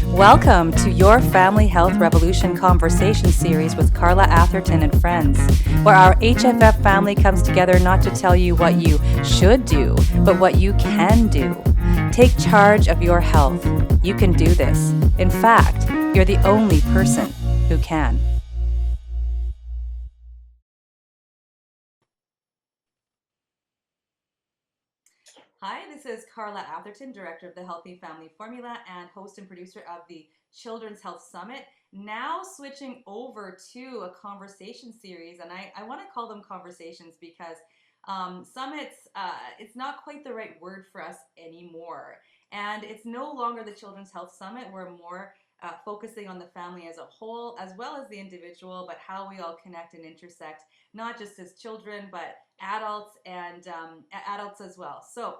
Welcome to your Family Health Revolution conversation series with Carla, Atherton, and friends, where our HFF family comes together not to tell you what you should do, but what you can do. Take charge of your health. You can do this. In fact, you're the only person who can. Hi, this is Carla Atherton, Director of the Healthy Family Formula and host and producer of the Children's Health Summit. Now switching over to a conversation series, and I want to call them conversations because summits, it's not quite the right word for us anymore. And it's no longer the Children's Health Summit. We're more focusing on the family as a whole, as well as the individual, but how we all connect and intersect, not just as children, but adults and adults as well. So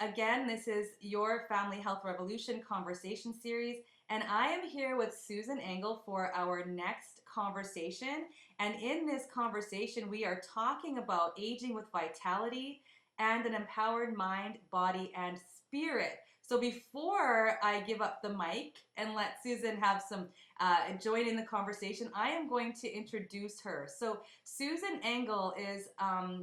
again, this is your Family Health Revolution conversation series, and I am here with Susan Engel for our next conversation. And in this conversation, we are talking about aging with vitality and an empowered mind, body, and spirit. So before I give up the mic and let Susan have some join in the conversation, I am going to introduce her. So Susan Engel is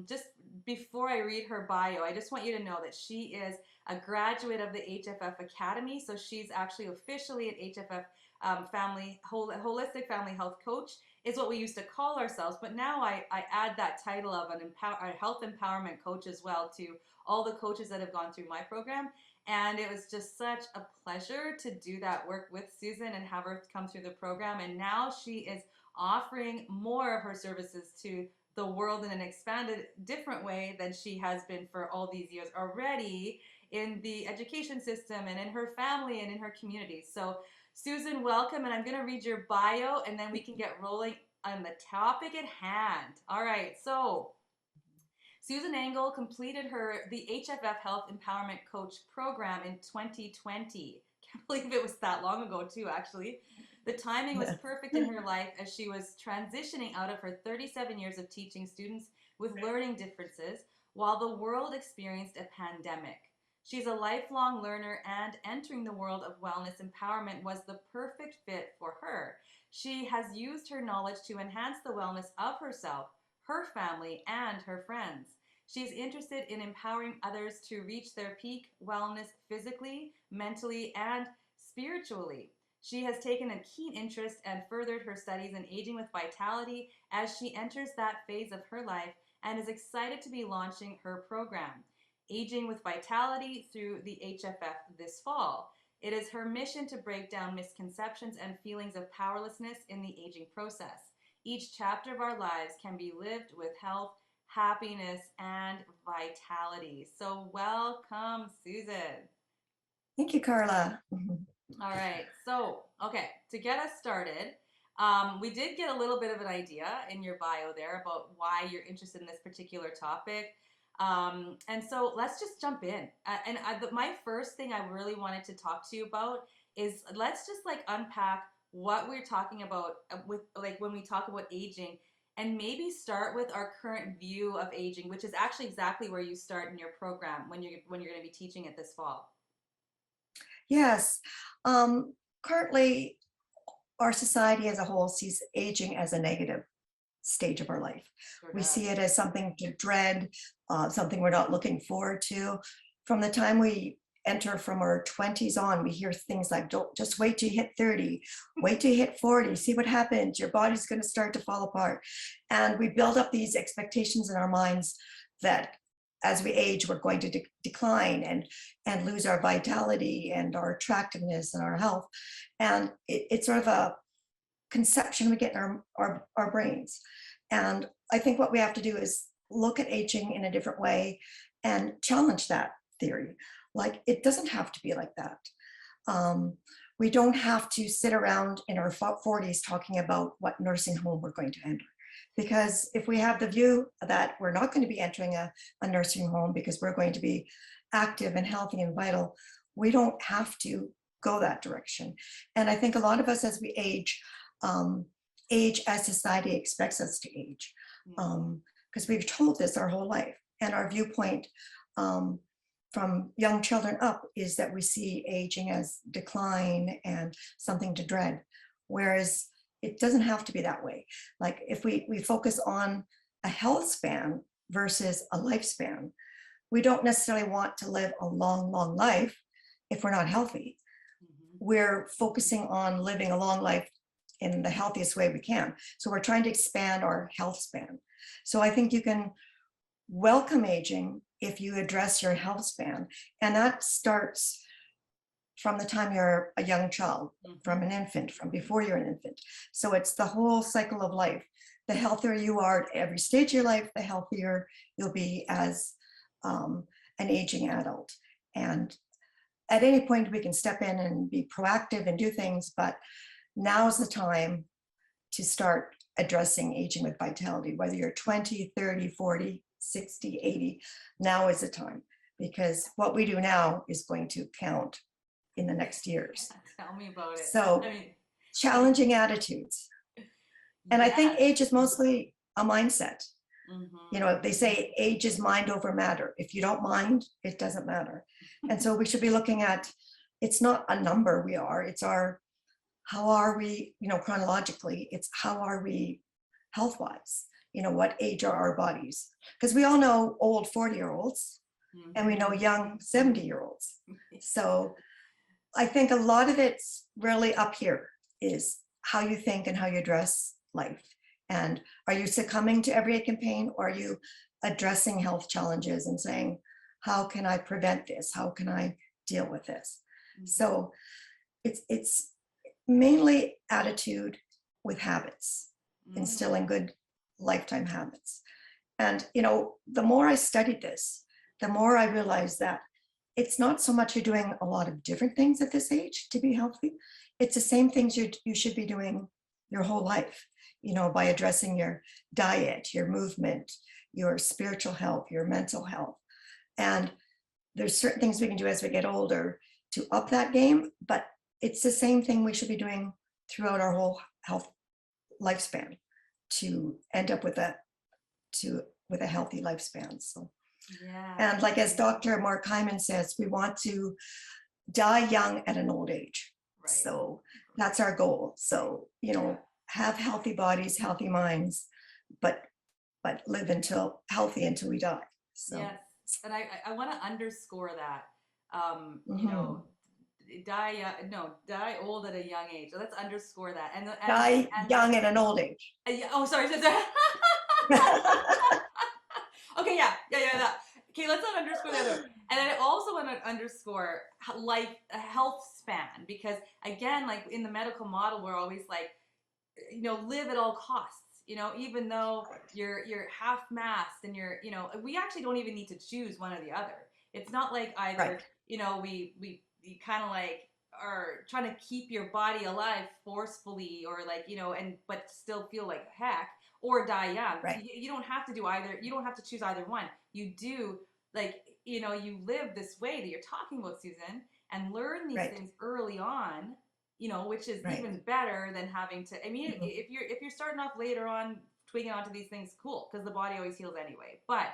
just before I read her bio, I just want you to know that she is a graduate of the HFF Academy. So she's actually officially an HFF Holistic Family Health Coach is what we used to call ourselves. But now I add that title of a health empowerment coach as well to all the coaches that have gone through my program. And it was just such a pleasure to do that work with Susan and have her come through the program. And now she is offering more of her services to the world in an expanded, different way than she has been for all these years already in the education system and in her family and in her community. So, Susan, welcome, and I'm going to read your bio and then we can get rolling on the topic at hand. All right, so Susan Engel completed the HFF Health Empowerment Coach program in 2020. Can't believe it was that long ago too, actually. The timing was perfect in her life as she was transitioning out of her 37 years of teaching students with learning differences while the world experienced a pandemic. She's a lifelong learner, and entering the world of wellness empowerment was the perfect fit for her. She has used her knowledge to enhance the wellness of herself, her family, and her friends. She's interested in empowering others to reach their peak wellness physically, mentally, and spiritually. She has taken a keen interest and furthered her studies in aging with vitality as she enters that phase of her life and is excited to be launching her program, Aging with Vitality, through the HFF this fall. It is her mission to break down misconceptions and feelings of powerlessness in the aging process. Each chapter of our lives can be lived with health, happiness, and vitality. So welcome, Susan. Thank you, Carla. All right. So, okay, to get us started, we did get a little bit of an idea in your bio there about why you're interested in this particular topic. And so let's just jump in. My first thing I really wanted to talk to you about is let's just like unpack what we're talking about with like when we talk about aging, and maybe start with our current view of aging, which is actually exactly where you start in your program when you're going to be teaching it this fall. Yes, currently, our society as a whole sees aging as a negative stage of our life. Sure We see does. it as something to dread, something we're not looking forward to. From the time we enter from our 20s on, we hear things like, don't just wait till you hit 30, wait till you hit 40, see what happens, your body's going to start to fall apart. And we build up these expectations in our minds that as we age, we're going to decline and lose our vitality and our attractiveness and our health. And it's sort of a conception we get in our brains. And I think what we have to do is look at aging in a different way and challenge that theory. Like, it doesn't have to be like that. We don't have to sit around in our 40s talking about what nursing home we're going to enter. Because if we have the view that we're not going to be entering a nursing home because we're going to be active and healthy and vital, we don't have to go that direction. And I think a lot of us, as we age as society expects us to age, because we've told this our whole life. And our viewpoint from young children up is that we see aging as decline and something to dread, whereas it doesn't have to be that way. Like if we focus on a health span versus a lifespan, we don't necessarily want to live a long life if we're not healthy. We're focusing on living a long life in the healthiest way we can. So we're trying to expand our health span. So I think you can welcome aging if you address your health span. And that starts from the time you're a young child, from an infant, from before you're an infant. So it's the whole cycle of life. The healthier you are at every stage of your life, the healthier you'll be as an aging adult. And at any point we can step in and be proactive and do things, but now's the time to start addressing aging with vitality, whether you're 20, 30, 40, 60, 80, now is the time, because what we do now is going to count in the next years. Tell me about it. So I mean, challenging attitudes. And I think yes. age is mostly a mindset. Mhm. You know, they say age is mind over matter. If you don't mind, it doesn't matter. And so we should be looking at, it's not a number we are, it's our, how are we, you know, chronologically, it's how are we health-wise? You know, what age are our bodies? Because we all know old 40-year-olds and we know young 70-year-olds. So I think a lot of it's really up here is how you think and how you address life. And are you succumbing to every ache and pain, or are you addressing health challenges and saying, how can I prevent this? How can I deal with this? So it's mainly attitude with habits, instilling good lifetime habits. And, you know, the more I studied this, the more I realized that it's not so much you're doing a lot of different things at this age to be healthy. It's the same things you should be doing your whole life, you know, by addressing your diet, your movement, your spiritual health, your mental health. And there's certain things we can do as we get older to up that game, but it's the same thing we should be doing throughout our whole health lifespan to end up with a healthy lifespan. So Yeah. and like as Dr. Mark Hyman says, we want to die young at an old age. Right. So that's our goal. So, you know, have healthy bodies, healthy minds, but live until healthy until we die. So yes. And I want to underscore that. You know, die old at a young age. Let's underscore that. And die young at an old age. Oh, sorry. Okay, yeah. Okay, let's not underscore the other. And I also want to underscore life, a health span, because again, like in the medical model, we're always like, you know, live at all costs. You know, even though you're half mast and you're, you know, we actually don't even need to choose one or the other. It's not like either, right. You know, we kind of like are trying to keep your body alive forcefully, or like, you know, and but still feel like heck, or die young. Right. You don't have to do either. You don't have to choose either one. You do, like, you know, you live this way that you're talking about, Susan, and learn these right. things early on, you know, which is right. even better than having to, I mean, if you're starting off later on twigging onto these things, cool, because the body always heals anyway. But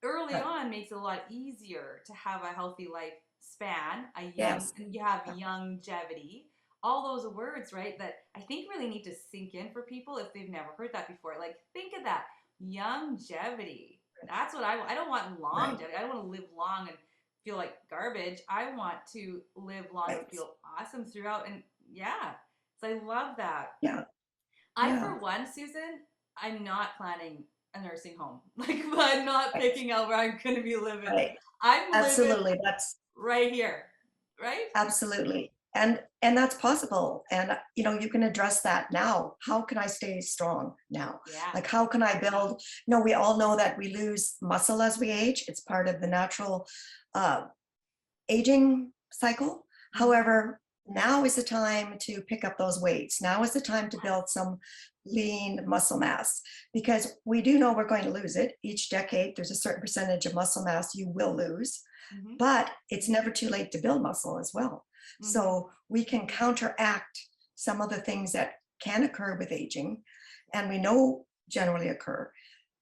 early right. on makes it a lot easier to have a healthy life span, Yes. you have longevity, all those words, right, that I think really need to sink in for people if they've never heard that before. Like, think of that, longevity. That's what I don't want longevity. I don't want to live long and feel like garbage. I want to live long and feel awesome throughout. And yeah, so I love that. Yeah. I, for one, Susan, I'm not planning a nursing home. Like, I'm not picking out where I'm going to be living. Right. I'm Absolutely. living That's right here, right? absolutely. And that's possible. And, you know, you can address that now. How can I stay strong now? Yeah. Like, how can I build, you know, we all know that we lose muscle as we age. It's part of the natural aging cycle. However, now is the time to pick up those weights. Now is the time to build some lean muscle mass, because we do know we're going to lose it. Each decade, there's a certain percentage of muscle mass you will lose, but it's never too late to build muscle as well. So we can counteract some of the things that can occur with aging, and we know generally occur.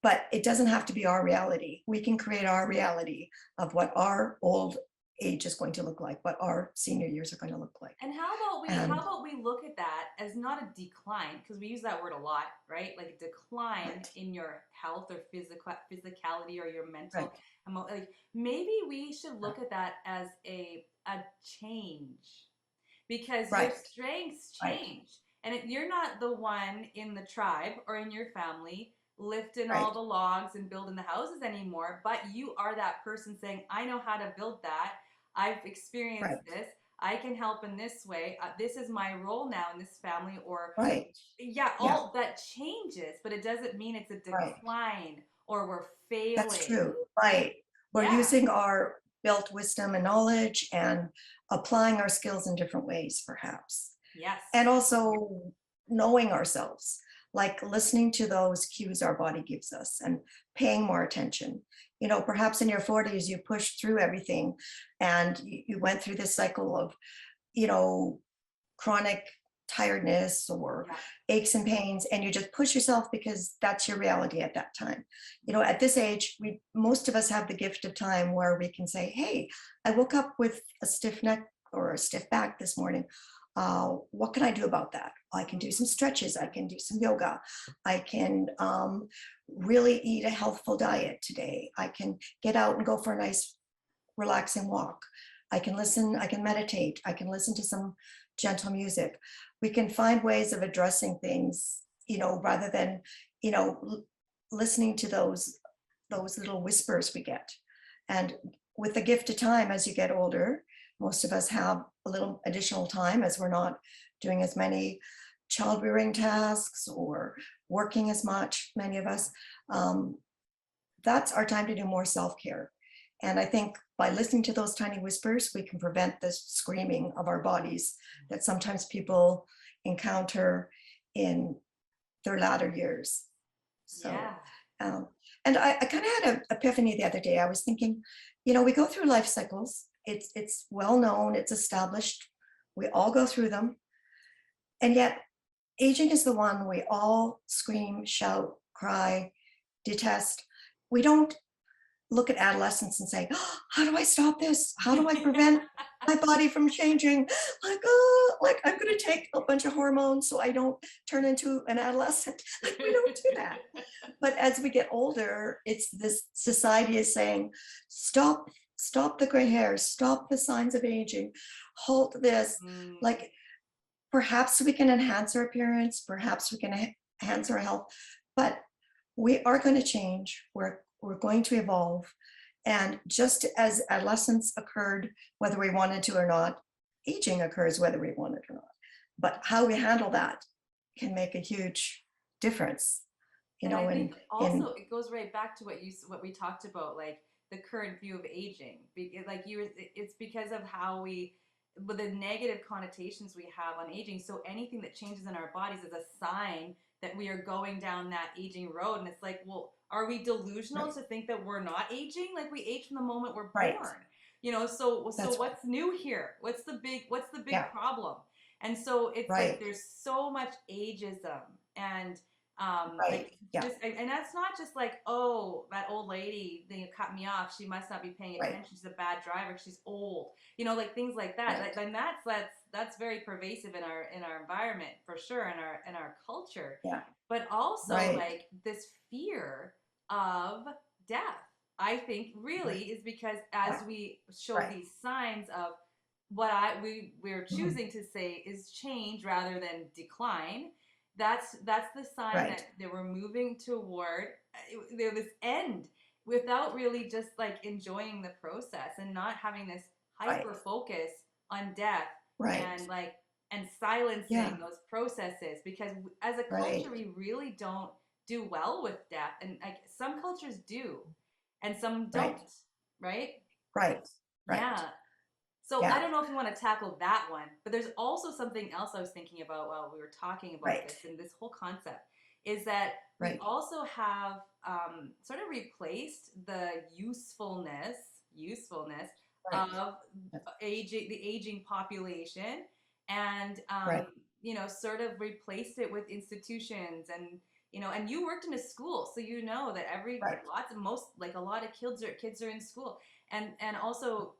but it doesn't have to be our reality. We can create our reality of what our old age is going to look like, what our senior years are going to look like. And how And about we look at that as not a decline, because we use that word a lot, right? Like a decline right, in your health or physicality or your mental, right, like maybe we should right, look at that as a change, because your right, strengths right, change, and you're not the one in the tribe or in your family lifting all right, the logs and building the houses anymore, but you are that person saying, I know how to build that. I've experienced right, this. I can help in this way. This is my role now in this family. Or right. yeah, Yeah, all that changes, but it doesn't mean it's a right. decline or we're That's failing. true. Right. We're Yeah. using our built wisdom and knowledge and applying our skills in different ways, perhaps. And Yes. also knowing ourselves, like listening to those cues our body gives us and paying more attention. Perhaps in your 40s, you pushed through everything and you went through this cycle of, you know, chronic tiredness or Yeah. aches and pains, and you just push yourself because that's your reality at that time. At this age, we most of us have the gift of time where we can say, hey, I woke up with a stiff neck or a stiff back this morning. What can I do about that? I can do some Mhm. stretches, I can do some yoga, I can really eat a healthful diet today, I can get out and go for a nice relaxing walk. I can listen, I can meditate, I can listen to some gentle music. We can find ways of addressing things, rather than, listening to those little whispers we get. And with the gift of time, as you get older, most of us have a little additional time as we're not doing as many child rearing tasks or working as much, many of us. Um, that's our time to do more self-care. And I think by listening to those tiny whispers, we can prevent this screaming of our bodies that sometimes people encounter in their latter years. So, Yeah. um, and I kind of had an epiphany the other day. I was thinking, we go through life cycles. It's well known. It's established. We all go through them, and yet aging is the one we all scream, shout, cry, detest. We don't look at adolescence and say, oh, how do I stop this? How do I prevent my body from changing? Like I'm going to take a bunch of hormones so I don't turn into an adolescent. Like we don't do that. But as we get older, it's this society is saying, stop the gray hairs, stop the signs of aging, halt this. Mm. Like perhaps we can enhance our appearance, perhaps we can enhance our health, but we are going to change. We're going to evolve. And just as adolescence occurred, whether we wanted to or not, aging occurs whether we want it or not. But how we handle that can make a huge difference, And I think in also it goes right back to what we talked about, like the current view of aging. Like it's because of how with the negative connotations we have on aging. So anything that changes in our bodies is a sign that we are going down that aging road. And it's like, well, are we delusional right, to think that we're not aging? Like we age from the moment we're right. born. So That's right. what's new here? What's the big Yeah, problem? And so it's like right, there's so much ageism and right. like Yeah, just and that's not just like, oh, that old lady cut me off, she must not be paying right, attention, she's a bad driver, she's old, like things like that. right. Then that's very pervasive in our environment for sure, in our culture. Yeah, But also right, like this fear of death, I think really right, is because as yeah, we show right. these signs of what we're Mhm. choosing to say is change rather than decline, that's the sign Right, that we're moving toward this end, without really just like enjoying the process and not having this right, hyper focus on death, right. and like and silencing Yeah, those processes, because as a right, culture we really don't do well with death, and like some cultures do and some right, don't, right? right, right. Yeah. So I Yeah, don't know if you want to tackle that one, but there's also something else I was thinking about while we were talking about right, this, and this whole concept is that we right, also have sort of replaced the usefulness right, of the aging population, and right, sort of replaced it with institutions and and you worked in a school, so you know that Right. a lot of kids are in school, and also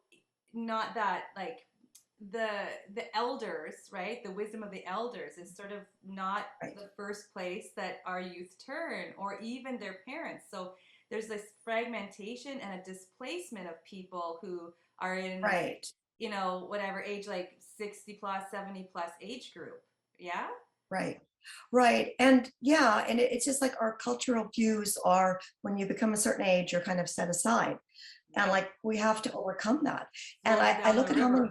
not that like the the elders, right? The wisdom of the elders is sort of not Right. the first place that our youth turn, or even their parents. So there's this fragmentation and a displacement of people who are in like, Right. whatever age, like 60 plus, 70 plus age group. Yeah. Right. Right. And yeah, and it's just like our cultural views are when you become a certain age, you're kind of set aside. And Yep. like we have to overcome that. And Rolling I down the look at how many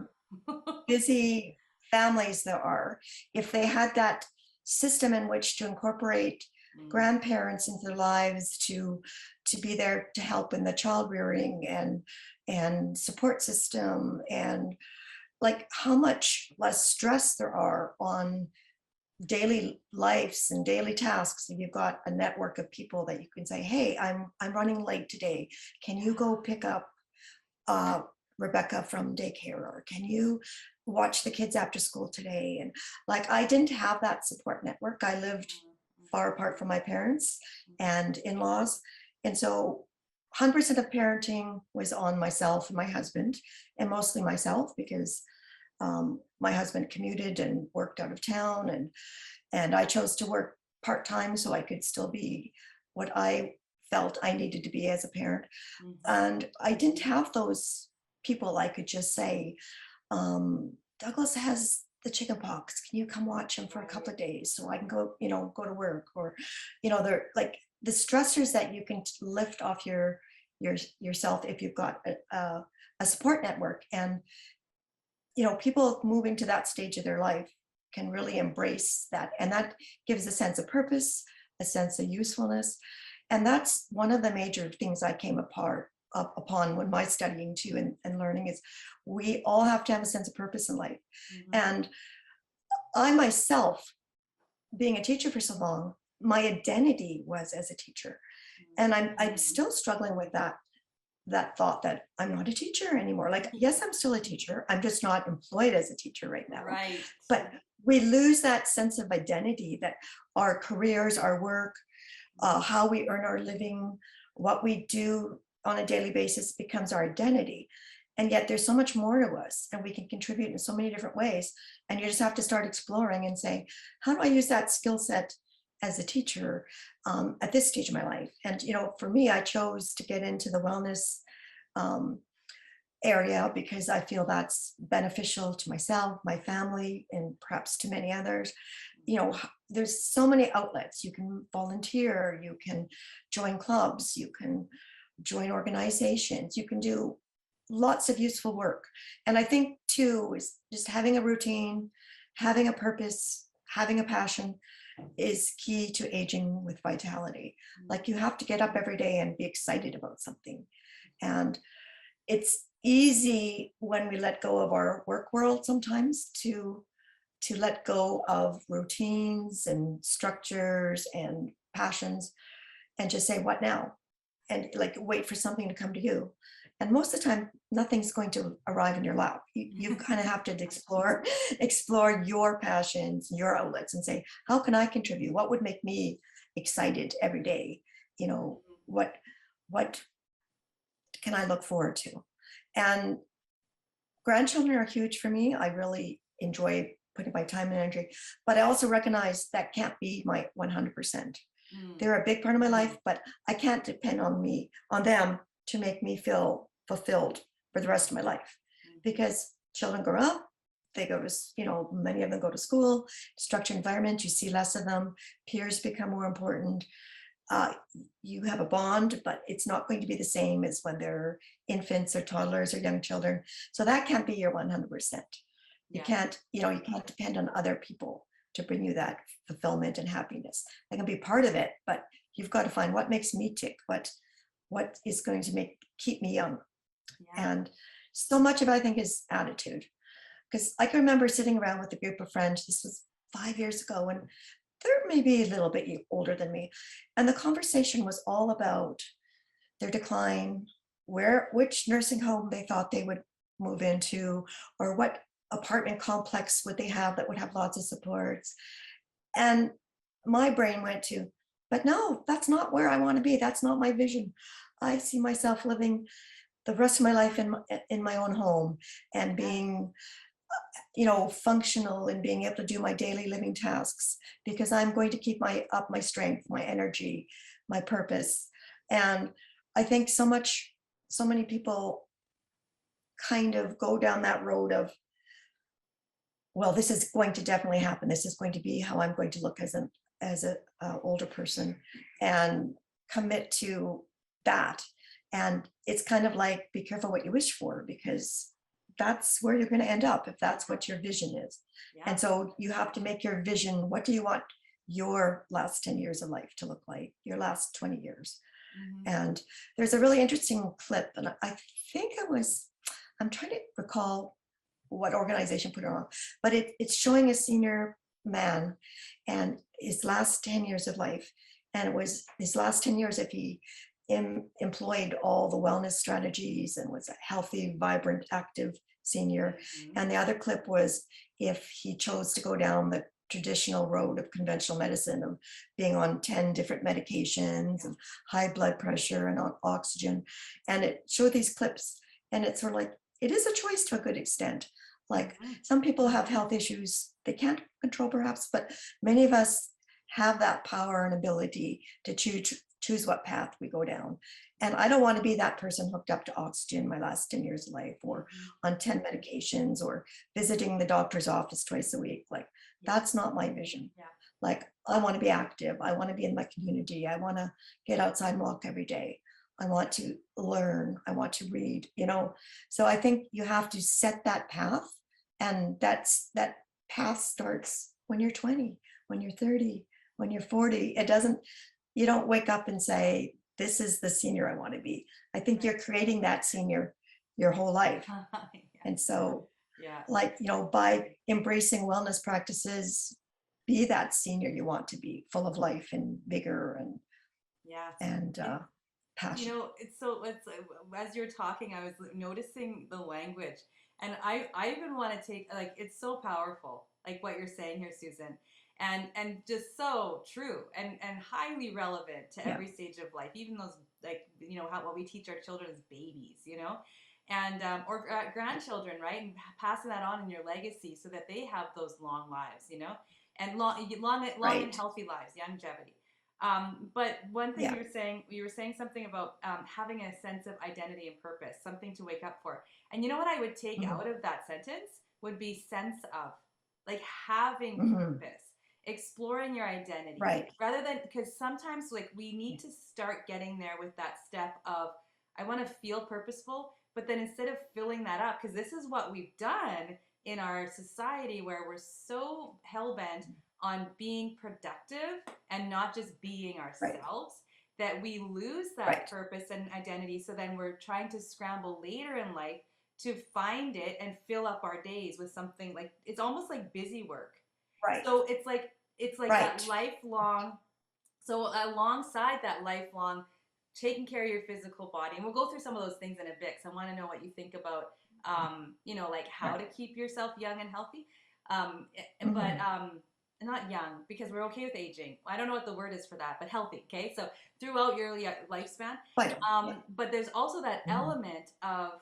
river. busy families there are. If they had that system in which to incorporate Mm, grandparents into their lives to be there to help in the child rearing and support system, and like how much less stress there are on daily lives and daily tasks. And you've got a network of people that you can say, hey, I'm running late today, can you go yeah. pick up uh, Rebecca from daycare, or can you watch the kids after school today? And like I didn't have that support network. I lived Mm, far apart from my parents mm, and in-laws, and so 100% of parenting was on myself and my husband, and mostly myself because my husband commuted and worked out of town, and I chose to work part-time so I could still be what I felt I needed to be as a parent. mm, And I didn't have those people I could just say, Douglas has the chicken pox, can you come watch him for a couple right. of days so I can go, go to work? Or, they're like the stressors that you can lift off yourself if you've got a support network. And people moving to that stage of their life can really embrace that, and that gives a sense of purpose, a sense of usefulness. And that's one of the major things I came up upon when my studying too, and learning is we all have to have a sense of purpose in life. Mm-hmm. And I myself, being a teacher for so long, my identity was as a teacher, and I'm Mm-hmm. still struggling with that thought that I'm not a teacher anymore. Like, yes, I'm still a teacher. I'm just not employed as a teacher right now. Right. But we lose that sense of identity, that our careers, our work, how we earn our living, what we do on a daily basis becomes our identity. And yet there's so much more to us, and we can contribute in so many different ways. And you just have to start exploring and saying, how do I use that skill set as a teacher at this stage of my life? And, for me, I chose to get into the wellness um, area because I feel that's beneficial to myself, my family, and perhaps to many others. There's so many outlets. You can volunteer, you can join clubs, you can join organizations, you can do lots of useful work. And I think too is just having a routine, having a purpose, having a passion is key to aging with vitality. Like, you have to get up every day and be excited about something. And it's easy when we let go of our work world sometimes to let go of routines and structures and passions, and just say, what now? And like wait for something to come to you. And most of the time, nothing's going to arrive in your lap. You kind of have to explore your passions, your outlets, and say, how can I contribute? What would make me excited every day? What can I look forward to? And grandchildren are huge for me. I really enjoy putting my time and energy, but I also recognize that can't be my 100%. Mm, They're a big part of my life, but I can't depend on them to make me feel fulfilled for the rest of my life, because children grow up, they go to, many of them go to school, structured environment, you see less of them, peers become more important. uh, you have a bond, but it's not going to be the same as when they're infants or toddlers or young children. So that can't be your 100%. You yeah. can't, you can't depend on other people to bring you that fulfillment and happiness. They can be part of it, but you've got to find what makes me tick, what is going to keep me young. Yeah. And so much of it, I think, is attitude. Because I can remember sitting around with a group of friends, this was 5 years ago, and they're maybe a little bit older than me. And the conversation was all about their decline, which nursing home they thought they would move into, or what apartment complex would they have that would have lots of supports. And my brain went to, But no, that's not where I want to be. That's not my vision. I see myself living the rest of my life in my own home and Yeah. being, functional and being able to do my daily living tasks because I'm going to keep my strength, my energy, my purpose. And I think so many people kind of go down that road of, well, this is going to definitely happen. This is going to be how I'm going to look as a older person, and commit to that. And it's kind of like, be careful what you wish for, because that's where you're going to end up if that's what your vision is. Yeah. And so you have to make your vision. What do you want your last 10 years of life to look like? Your last 20 years? Mm-hmm. And there's a really interesting clip, and I think I'm trying to recall what organization put it on, but it's showing a senior man and his last 10 years of life. And it was his last 10 years if he employed all the wellness strategies and was a healthy, vibrant, active senior. Mm-hmm. And the other clip was if he chose to go down the traditional road of conventional medicine, of being on 10 different medications and high blood pressure and on oxygen. And it showed these clips, and it's sort of like, it is a choice to a good extent. Like, Mm-hmm. some people have health issues they can't control perhaps, but many of us have that power and ability to choose what path we go down. And I don't want to be that person hooked up to oxygen my last 10 years of life, or on 10 medications, or visiting the doctor's office twice a week. Like, that's not my vision. Yeah. Like, I want to be active. I want to be in my community. I want to get outside and walk every day. I want to learn. I want to read, So I think you have to set that path. And that path starts when you're 20, when you're 30, when you're 40. You don't wake up and say, this is the senior I want to be. I think you're creating that senior your whole life. Yeah. And so, Yeah. like, by embracing wellness practices, be that senior you want to be, full of life and vigor Yeah. and passion. It's as you're talking, I was noticing the language, and I even want to take, like, it's so powerful, like what you're saying here, Susan, and just so true and highly relevant to Yeah. every stage of life, even those, like, how what we teach our children as babies, and or grandchildren, right, and passing that on in your legacy so that they have those long lives, and long and Right. healthy lives, longevity. But one thing Yeah. you were saying something about having a sense of identity and purpose, something to wake up for. And you know what I would take Mhm. out of that sentence would be sense of, like, having Mhm. purpose, exploring your identity, Right. rather than, because sometimes, like, we need to start getting there with that step of, I want to feel purposeful, but then instead of filling that up, because this is what we've done in our society where we're so hell bent on being productive and not just being Right. ourselves, that we lose that Right. purpose and identity. So then we're trying to scramble later in life to find it and fill up our days with something, like, it's almost like busy work. Right. So it's like that Right. lifelong. So alongside that lifelong taking care of your physical body, and we'll go through some of those things in a bit, because I want to know what you think about, like, how Right. to keep yourself young and healthy. But Mhm. not young, because we're okay with aging. I don't know what the word is for that, but healthy. Okay, so throughout your lifespan. Vital. Yeah. But there's also that Mhm. element of,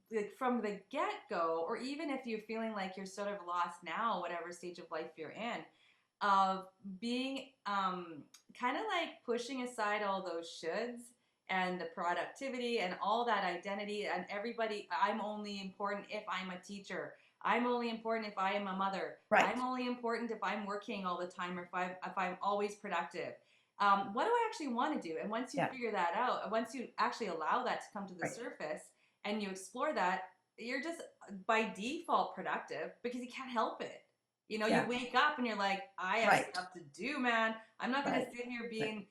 like, from the get go, or even if you're feeling like you're sort of lost now, whatever stage of life you're in, of being, kind of like pushing aside all those shoulds and the productivity and all that identity and everybody. I'm only important if I'm a teacher. I'm only important if I am a mother. Right. I'm only important if I'm working all the time, or if I'm always productive. What do I actually want to do? And once you Yeah. figure that out, once you actually allow that to come to the Right. surface and you explore that, you're just by default productive because you can't help it. You Yeah. wake up and you're like, I have Right. stuff to do, man. I'm not going to Right. sit here Right. being,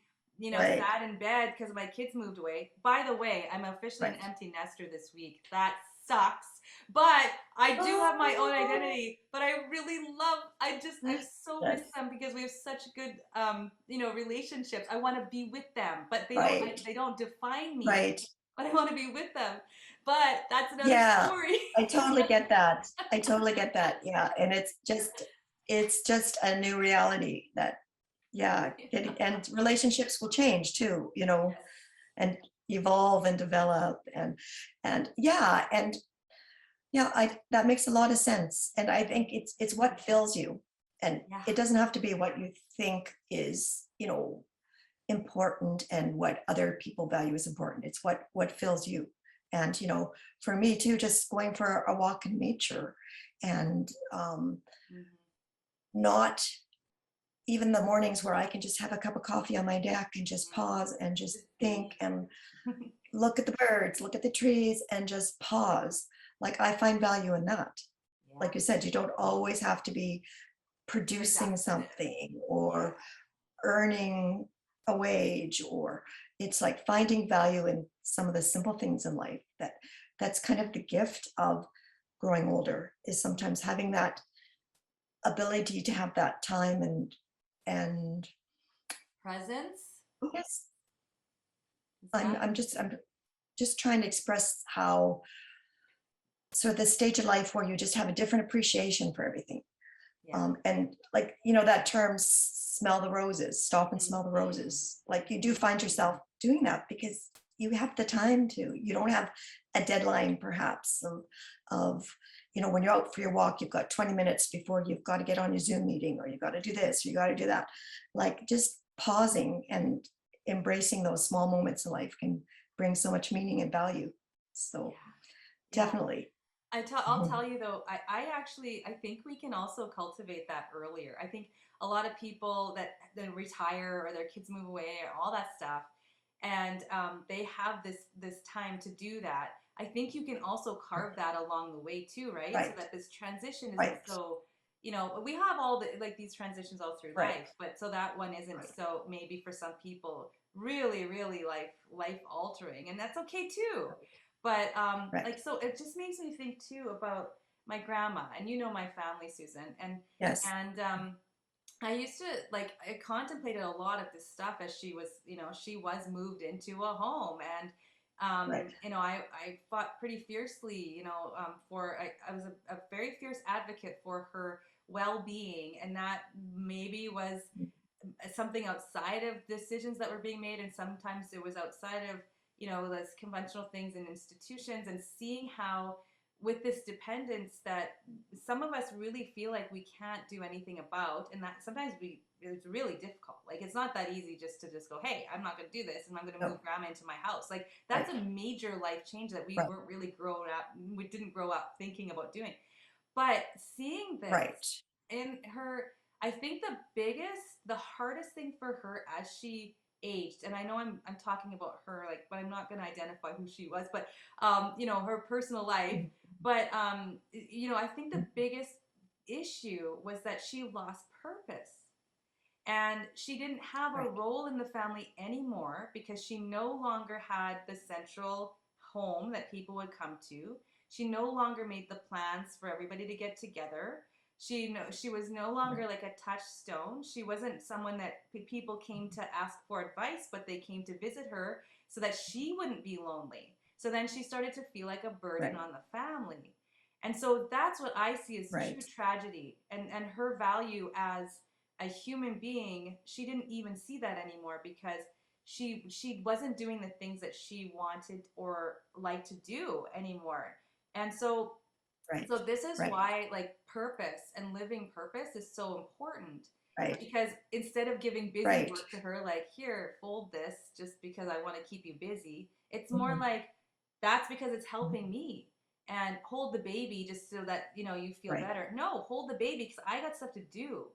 Right. sad in bed because my kids moved away. By the way, I'm officially an Right. empty nester this week. That sucks. But I do have my own Oh, identity. But I really I so miss yes. them because we have such good, relationships. I want to be with them, but Right. they don't define me. Right. But I want to be with them. But that's another Yeah. story. I totally get that. I totally get that. Yeah. And it's just a new reality that yeah, and relationships will change too, Yes. and evolve and develop and yeah, and yeah, I that makes a lot of sense. And I think it's what fills you. And Yeah. it doesn't have to be what you think is, important and what other people value is important. It's what fills you. And for me too, just going for a walk in nature and Mhm. not even the mornings where I can just have a cup of coffee on my deck and just pause and just Just think be. and look at the birds, look at the trees, and just pause. Like I find value in that. Yeah. Like you said, you don't always have to be producing Productive. something Yeah. or earning a wage, or it's like finding value in some of the simple things in life that's kind of the gift of growing older, is sometimes having that ability to have that time and Presence. yes, Is I'm that? I'm just I'm just trying to express how, so the stage of life where you just have a different appreciation for everything. Yeah. And like, that term, smell the roses, stop and smell the Mhm. roses. Like you do find Mhm. yourself doing that because you have the time to. You don't have a deadline, perhaps, of when you're out for your walk, you've got 20 minutes before you've got to get on your Zoom meeting, or you got to do this, or you got to do that. Like just pausing and embracing those small moments in life can bring so much meaning and value. So Yeah. Yeah. definitely. I'll Mhm. tell you though, I actually I think we can also cultivate that earlier. I think a lot of people that retire or their kids move away or all that stuff, and they have this time to do that. I think you can also carve that along the way too, right? So Right, that this transition isn't right, so, we have all the like these transitions all through right, life, but so that one isn't right, so maybe for some people really, really life altering, and that's okay too. But right. like so it just makes me think too about my grandma, and you know my family, Susan, Yes. and I used to like I contemplated a lot of this stuff as she was moved into a home, and Right. I fought pretty fiercely, for I was a very fierce advocate for her well-being, and that maybe was something outside of decisions that were being made, and sometimes it was outside of those conventional things and institutions, and seeing how with this dependence that some of us really feel like we can't do anything about, and that sometimes it's really difficult. Like it's not that easy just to just go, hey, I'm not going to do this and I'm going to move No. grandma into my house. Like that's Right. a major life change that we Right. weren't really grown up we didn't grow up thinking about doing. But seeing this Right. in her, I think the hardest thing for her as she aged, and I know I'm talking about her, like, but I'm not going to identify who she was, but her personal life. Mhm. But I think the biggest issue was that she lost purpose. And she didn't have a Right. role in the family anymore because she no longer had the central home that people would come to. She no longer made the plans for everybody to get together. She was no longer Right. like a touchstone. She wasn't someone that people came to ask for advice, but they came to visit her so that she wouldn't be lonely. So then she started to feel like a burden Right. on the family. And so that's what I see as true Right. tragedy, and her value as a human being. She didn't even see that anymore because she wasn't doing the things that she wanted or liked to do anymore. And so Right. this is Right. why like purpose and living purpose is so important, Right. because instead of giving busy Right. work to her, like, here, fold this just because I want to keep you busy, it's more Mhm. like that's because it's Mhm. helping me. And hold the baby just so that you feel Right. better. No, hold the baby because I got stuff to do.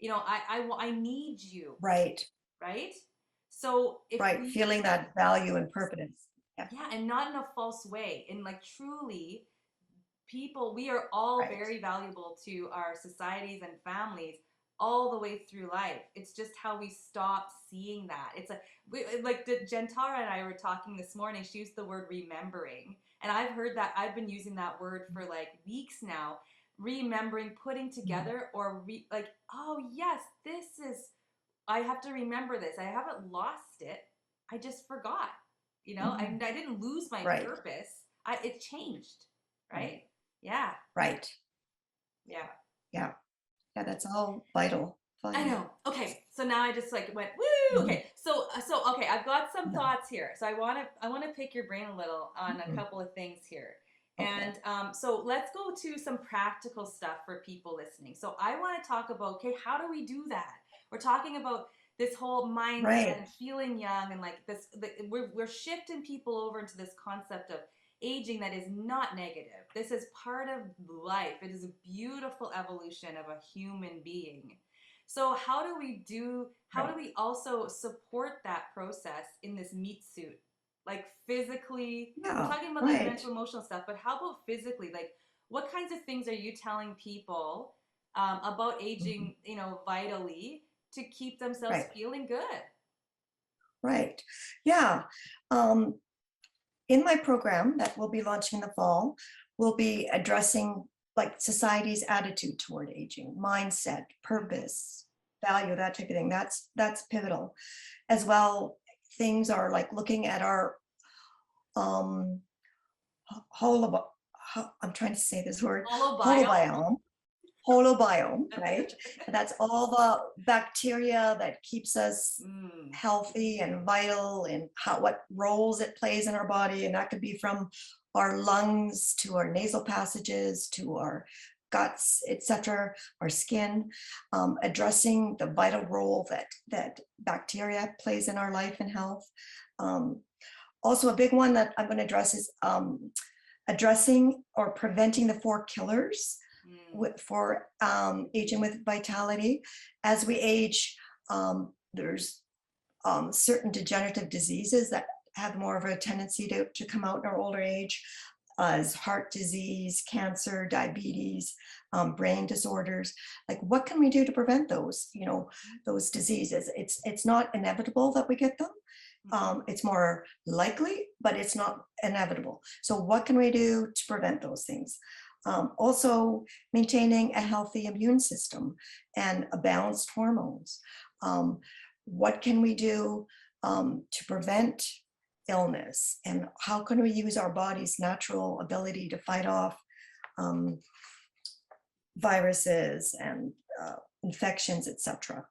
I need you, Right. right? So if Right. we, Feeling that value and purpose. Yeah. yeah, and not in a false way, in like truly, people, we are all Right. very valuable to our societies and families all the way through life. It's just how we stop seeing that. Like Gentara and I were talking this morning. She used the word remembering, and I've heard that. I've been using that word for like weeks now. Remembering, putting Mhm. together, or like, oh yes, this is. I have to remember this. I haven't lost it. I just forgot. Mhm. I didn't lose my Right. purpose. It changed, Right. right? Yeah, Right. yeah. Yeah. Yeah. That's all vital. I Fun. know. Okay. So now I just like went woo. Mhm. Okay, so okay, I've got some Yeah. thoughts here. So I want to pick your brain a little on a Mhm. couple of things here. Okay. And so let's go to some practical stuff for people listening. So I want to talk about, okay, how do we do that? We're talking about this whole mindset Right. and feeling young and like this. We're shifting people over into this concept of aging that is not negative. This is part of life. It is a beautiful evolution of a human being. So how do Right. we also support that process in this meat suit? Like physically, we're Yeah. talking about like Right. mental emotional stuff, but how about physically? Like what kinds of things are you telling people about Mhm. aging, vitally to keep themselves Right. feeling good? Right. Yeah. Um, in my program that we'll be launching in the fall, we'll be addressing like society's attitude toward aging, mindset, Mm-hmm. purpose, value, that type of thing. That's pivotal. As well, things are like looking at our um holo, I'm trying to say this word, Holobiome? holobiome, holobiome, right? And that's all the bacteria that keeps us Mm. healthy and vital, and how what roles it plays in our body. And that could be from our lungs to our nasal passages to our guts, etc., our skin, addressing the vital role that bacteria plays in our life and health. Um, Also, a big one that I'm going to address is addressing or preventing the four killers Mm. for aging with vitality. As we age, there's certain degenerative diseases that have more of a tendency to come out in our older age, as heart disease, cancer, diabetes, brain disorders. Like, what can we do to prevent those? Those diseases. It's not inevitable that we get them. Mm-hmm. It's more likely, but it's not inevitable. So, what can we do to prevent those things? Also, maintaining a healthy immune system and a balanced hormones. Um, what can we do to prevent illness? And how can we use our body's natural ability to fight off um, viruses and infections, etc.,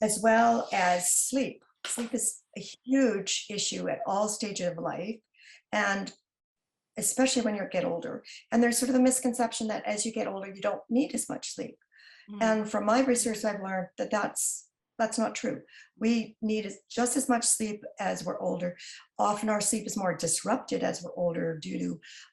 as well as sleep. Sleep is a huge issue at all stages of life, and especially when you get older. And there's sort of a misconception that as you get older, you don't need as much sleep. Mm-hmm. And from my research, I've learned that that's not true. We need just as much sleep as we're older. Often our sleep is more disrupted as we're older due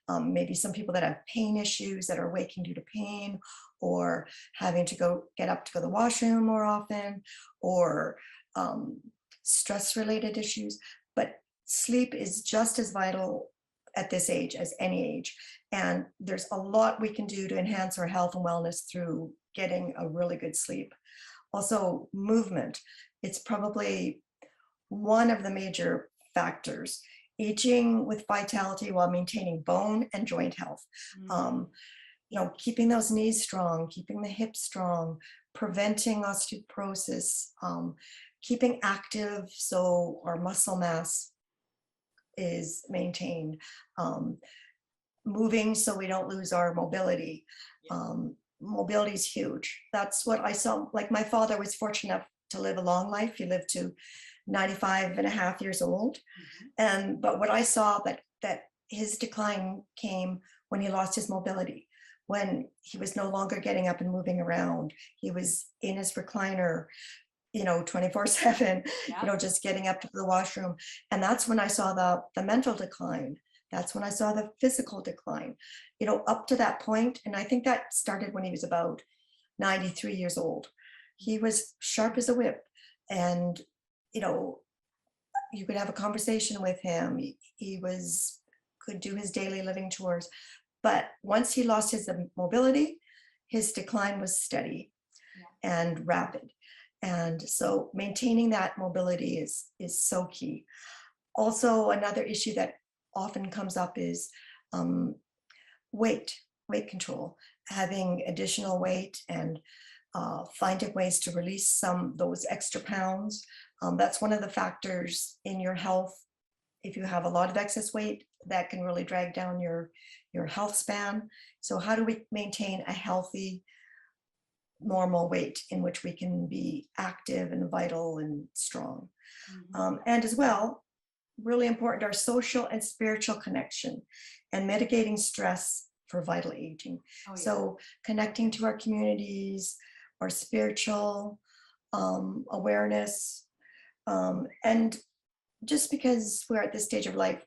to maybe some people that have pain issues that are waking due to pain, or having to get up to go to the washroom more often, or um, stress related issues. But sleep is just as vital at this age as any age. And there's a lot we can do to enhance our health and wellness through getting a really good sleep. Also, movement. It's probably one of the major factors. Aging with vitality while maintaining bone and joint health. Mm. Um, keeping those knees strong, keeping the hips strong, preventing osteoporosis, keeping active so our muscle mass is maintained, um, moving so we don't lose our mobility. Yeah. Mobility is huge. That's what I saw. Like, my father was fortunate enough to live a long life. He lived to 95 and a half years old. Mm-hmm. But what I saw that his decline came when he lost his mobility, when he was no longer getting up and moving around. He was in his recliner, 24/7, Yeah. just getting up to the washroom. And that's when I saw the mental decline. That's when I saw the physical decline, up to that point. And I think that started when he was about 93 years old. He was sharp as a whip. And, you know, you could have a conversation with him. He could do his daily living chores. But once he lost his mobility, his decline was steady Yeah. and rapid. And so maintaining that mobility is so key. Also, another issue that often comes up is um, weight control, having additional weight, and finding ways to release those extra pounds. That's one of the factors in your health. If you have a lot of excess weight, that can really drag down your health span. So how do we maintain a healthy normal weight in which we can be active and vital and strong. Mhm. And as well, really important, our social and spiritual connection and mitigating stress for vital aging. Oh yeah. So connecting to our communities, our spiritual awareness, and just because we're at this stage of life,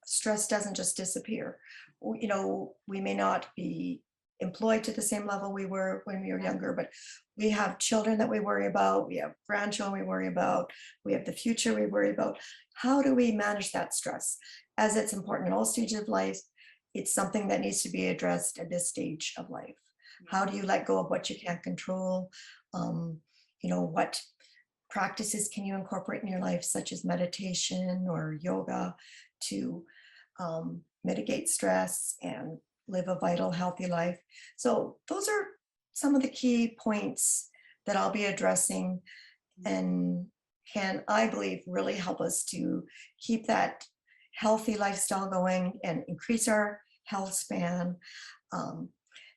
stress doesn't just disappear. We may not be employed to the same level we were when we were Yeah. younger, but we have children that we worry about, we have grandchildren we worry about, we have the future we worry about. How do we manage that stress? As it's important in all stages of life, it's something that needs to be addressed at this stage of life. How Yeah. do you let go of what you can't control? Um, what practices can you incorporate in your life, such as meditation or yoga, to mitigate stress and live a vital, healthy life? So, those are some of the key points that I'll be addressing Mhm. and can, I believe, really help us to keep that healthy lifestyle going and increase our health span. Um,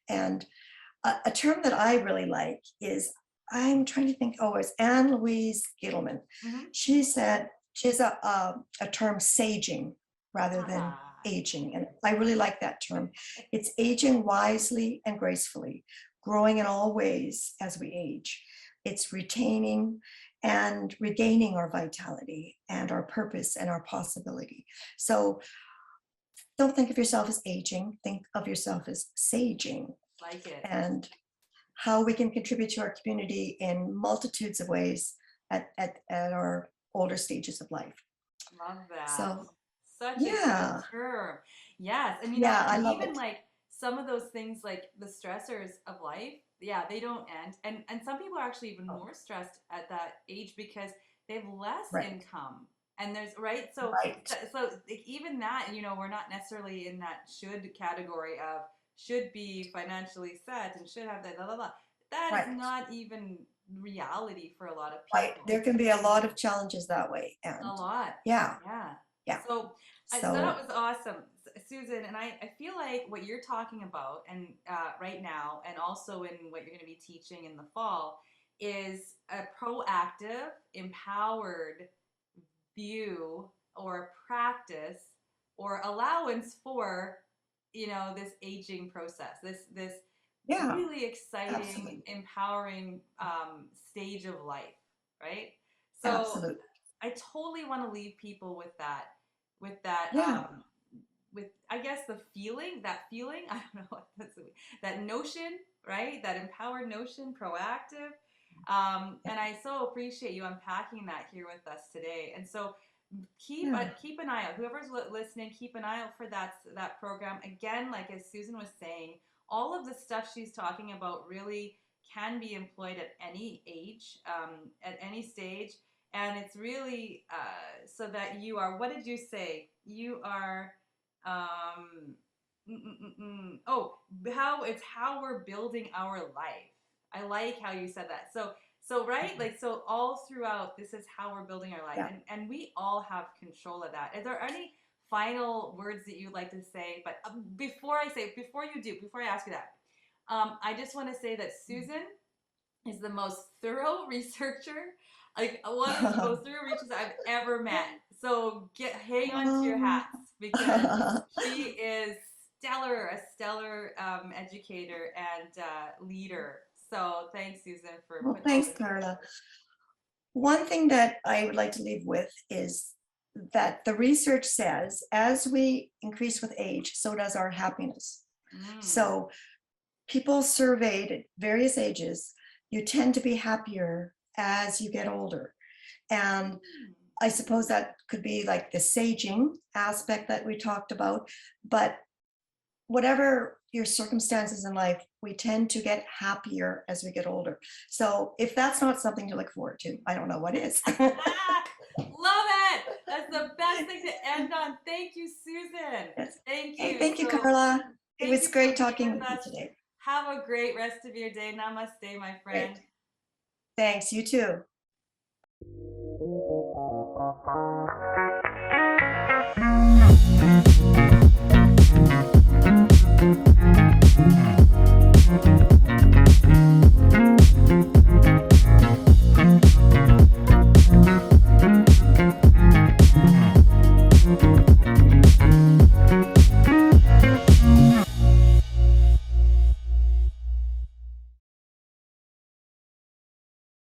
and a term that I really like is, I'm trying to think, oh, it's Anne Louise Gittleman. Mhm. She said she has a term, saging rather than Ah. aging. And I really like that term. It's aging wisely and gracefully, growing in all ways as we age. It's retaining and regaining our vitality and our purpose and our possibility. So don't think of yourself as aging, think of yourself as saging. Like it. And how we can contribute to our community in multitudes of ways at our older stages of life. Love that. So Such a good yeah, term. Yes. And yeah, I and love even it. like some of those things like the stressors of life, yeah, they don't end. And some people are actually even Oh, more stressed at that age because they have less right, income. And there's right. right, So like, even that, we're not necessarily in that should category of should be financially set and should have that blah blah blah. That is right, not even reality for a lot of right. people. There can be a lot of challenges that way. A And lot. yeah, Yeah. yeah. So that So was awesome, Susan. And I feel like what you're talking about, and right now, and also in what you're going to be teaching in the fall, is a proactive, empowered view or practice or allowance for, this aging process. This yeah, really exciting, absolutely, empowering stage of life, right? So absolutely. I totally want to leave people with that, Yeah, with I guess that feeling, I don't know what that's, that notion, right? That empowered notion, proactive. yeah, And I so appreciate you unpacking that here with us today. And so yeah, keep an eye out. Whoever's listening, keep an eye out for that program. Again, like as Susan was saying, all of the stuff she's talking about really can be employed at any age, at any stage, and it's really so that you are. What did you say? You are. Um, oh, how we're building our life. I like how you said that. So right, like so all throughout, this is how we're building our life, yeah. and we all have control of that. Is there any final words that you'd like to say? But before I ask you that, I just want to say that Susan is the most thorough researcher, like one of the most thorough researchers I've ever met. So hang on to your Um, hats because she is a stellar educator and leader. So thanks, Susan, for well, putting all thanks, this Carla. together. One thing that I would like to leave with is that the research says as we increase with age, so does our happiness. Mm. So, people surveyed at various ages, you tend to be happier as you get older. And Mm. I suppose that could be like the saging aspect that we talked about. But whatever your circumstances in life, we tend to get happier as we get older. So if that's not something to look forward to, I don't know what is. Ah, love it. That's the best thing to end on. Thank you, Susan. Yes. Thank Hey, you. thank you, So Carla. It thank was you for great being talking with with you us. today. Have a great rest of your day. Namaste, my friend. Great. Thanks. You too.